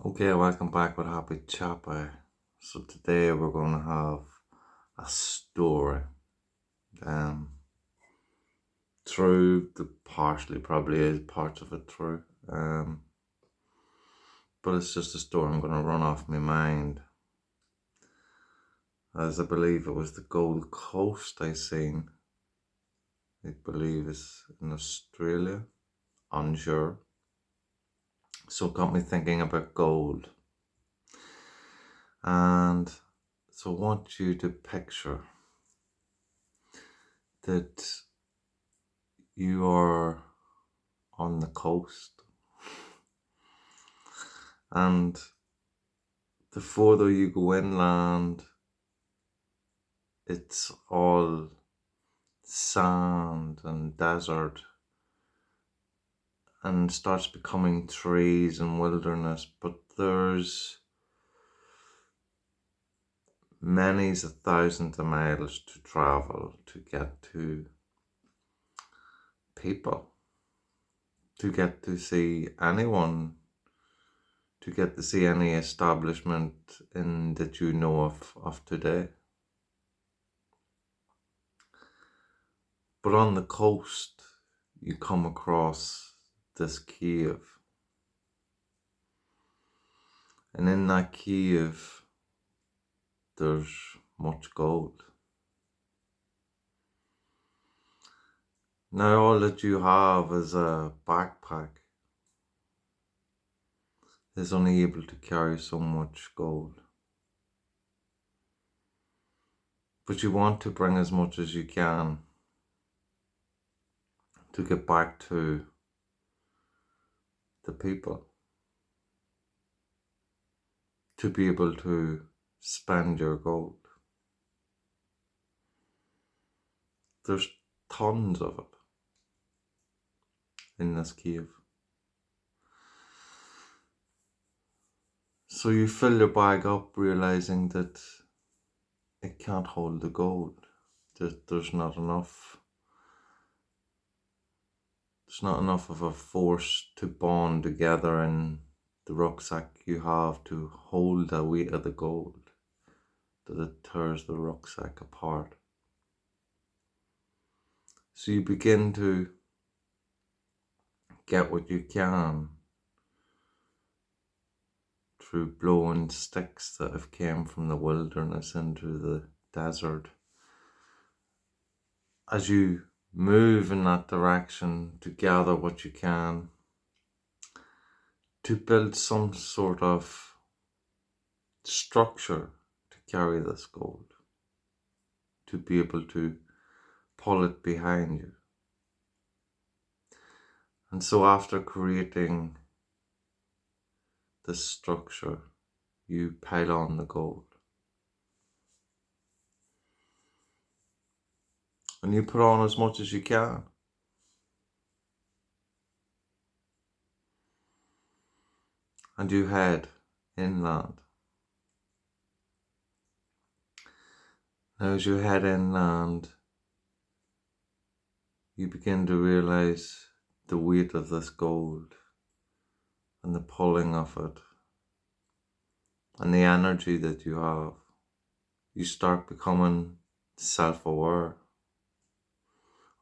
Okay, welcome back with Happy Chopper. So today we're going to have a story. Um, True, the partially probably is parts of it true. But it's just a story I'm going to run off my mind. As I believe it was the Gold Coast I seen. I believe it's in Australia. Unsure. So it got me thinking about gold. And so I want you to picture that you are on the coast, and the further you go inland, it's all sand and desert and starts becoming trees and wilderness. But there's many a thousands of miles to travel to get to people, to get to see anyone, to get to see any establishment in that you know of today. But on the coast, you come across this cave. And in that cave, there's much gold. Now, all that you have is a backpack is only able to carry so much gold. But you want to bring as much as you can to get back to the people, to be able to spend your gold. There's tons of it in this cave. So you fill your bag up realizing that it can't hold the gold. There's not enough. There's not enough of a force to bond together in the rucksack you have to hold the weight of the gold, that it tears the rucksack apart. So you begin to get what you can through blowing sticks that have came from the wilderness into the desert. As you move in that direction to gather what you can, to build some sort of structure to carry this gold, to be able to pull it behind you. And so after creating this structure, you pile on the gold. And you put on as much as you can. And you head inland. Now as you head inland, you begin to realize the weight of this gold and the pulling of it and the energy that you have. You start becoming self-aware,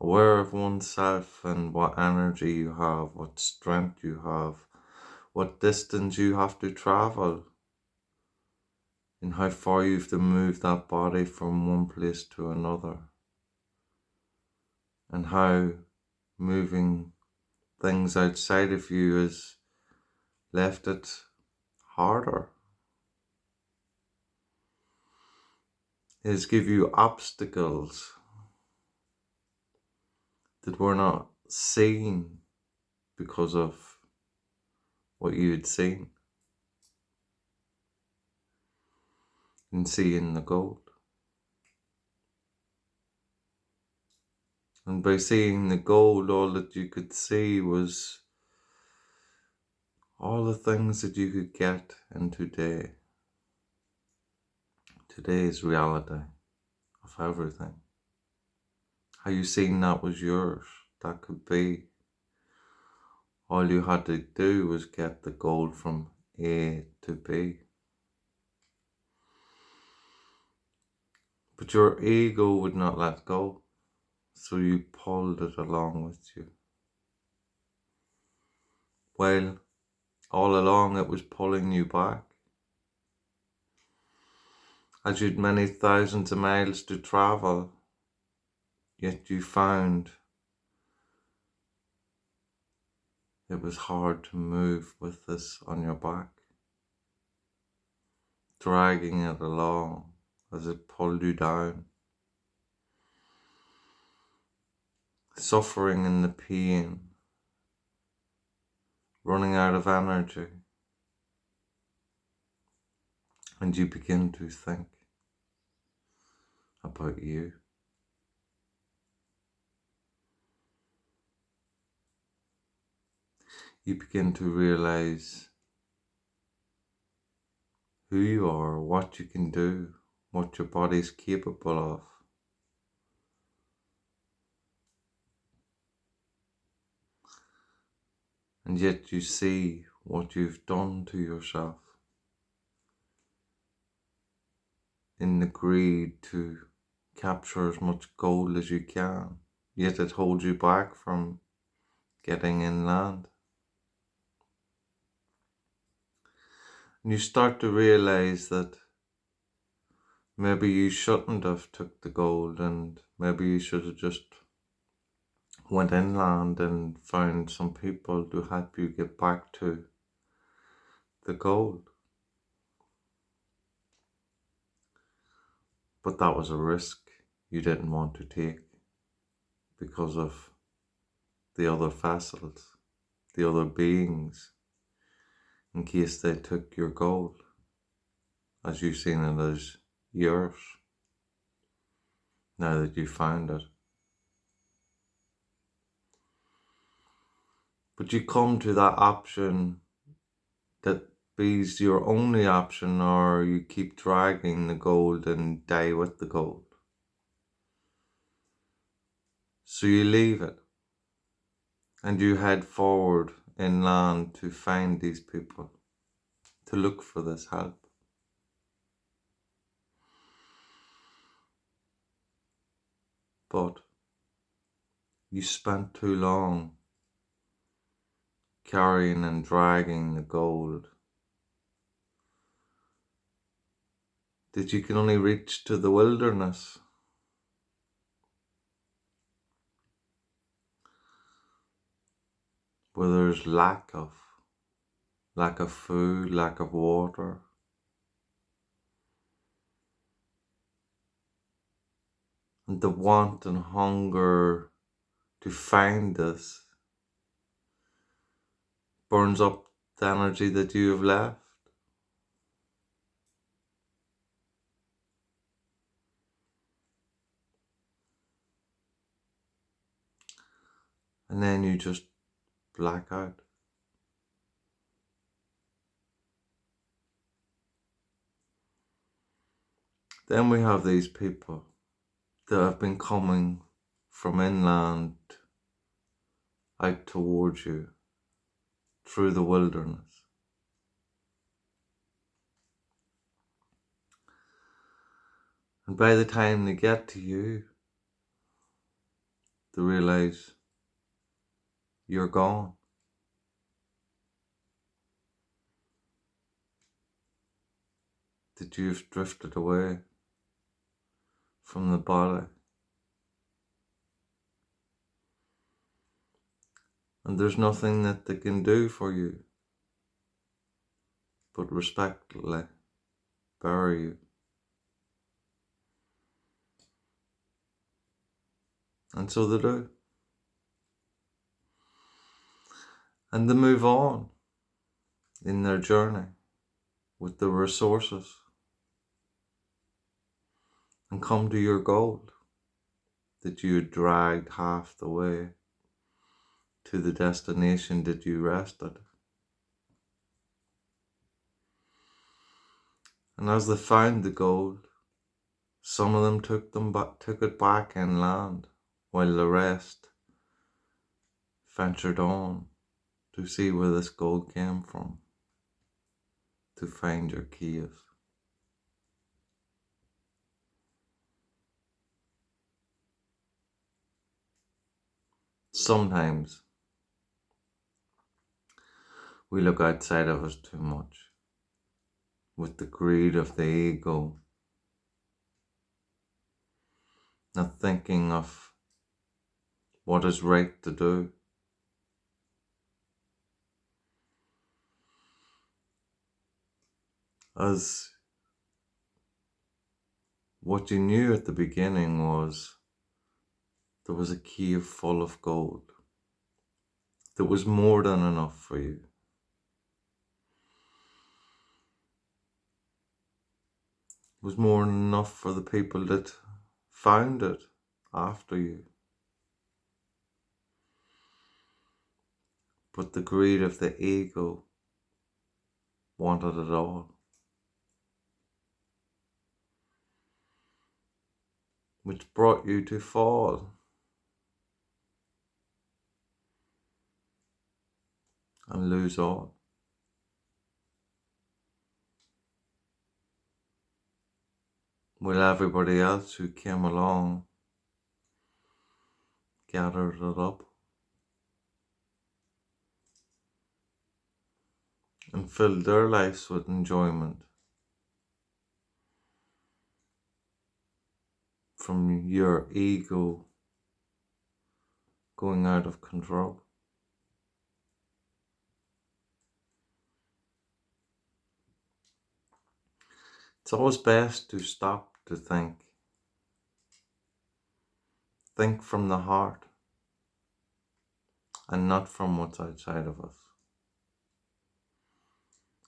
aware of oneself and what energy you have, what strength you have, what distance you have to travel, and how far you have to move that body from one place to another, and how moving things outside of you has left it harder. It has given you obstacles that were not seen because of what you had seen in seeing the gold. And by seeing the gold, all that you could see was all the things that you could get in today. Today's reality of everything. How you seen that was yours. That could be. All you had to do was get the gold from A to B. But your ego would not let go, so you pulled it along with you. Well, all along it was pulling you back. As you'd many thousands of miles to travel, yet you found it was hard to move with this on your back, dragging it along as it pulled you down, suffering in the pain, running out of energy, and you begin to think about you. You begin to realize who you are, what you can do, what your body's capable of. And yet you see what you've done to yourself in the greed to capture as much gold as you can, yet it holds you back from getting inland. And you start to realize that maybe you shouldn't have took the gold, and maybe you should have just went inland and found some people to help you get back to the gold. But that was a risk you didn't want to take because of the other vessels, the other beings, in case they took your gold, as you've seen it as yours, now that you found it. But you come to that option that be's your only option, or you keep dragging the gold and die with the gold. So you leave it and you head forward inland to find these people, to look for this help. But you spent too long carrying and dragging the gold that you can only reach to the wilderness. Where there's lack of food, lack of water. And the want and hunger to find this burns up the energy that you have left. And then you just black out. Then we have these people that have been coming from inland out towards you through the wilderness. And by the time they get to you, they realize you're gone. That you've drifted away from the body. And there's nothing that they can do for you but respectfully bury you. And so they do. And they move on in their journey with the resources and come to your gold that you had dragged half the way to the destination that you rested. And as they found the gold, some of them took it back inland, while the rest ventured on to see where this gold came from. to find your keys. Sometimes we look outside of us too much with the greed of the ego, not thinking of what is right to do. As what you knew at the beginning was there was a key full of gold. There was more than enough for you. It was more than enough for the people that found it after you. But the greed of the ego wanted it all, which brought you to fall and lose all. While everybody else who came along gathered it up and filled their lives with enjoyment from your ego going out of control. It's always best to stop to think. Think from the heart and not from what's outside of us,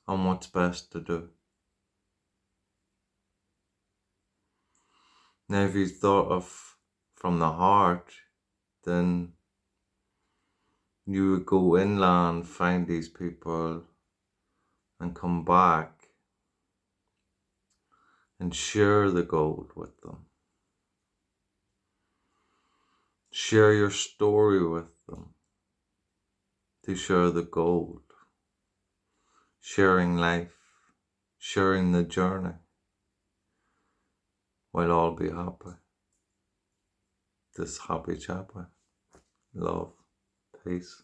on what's best to do. Now, if you thought of from the heart, then you would go inland, find these people, and come back and share the gold with them. Share your story with them to share the gold. Sharing life, sharing the journey. We'll all be happy. This happy chappy. Love. Peace.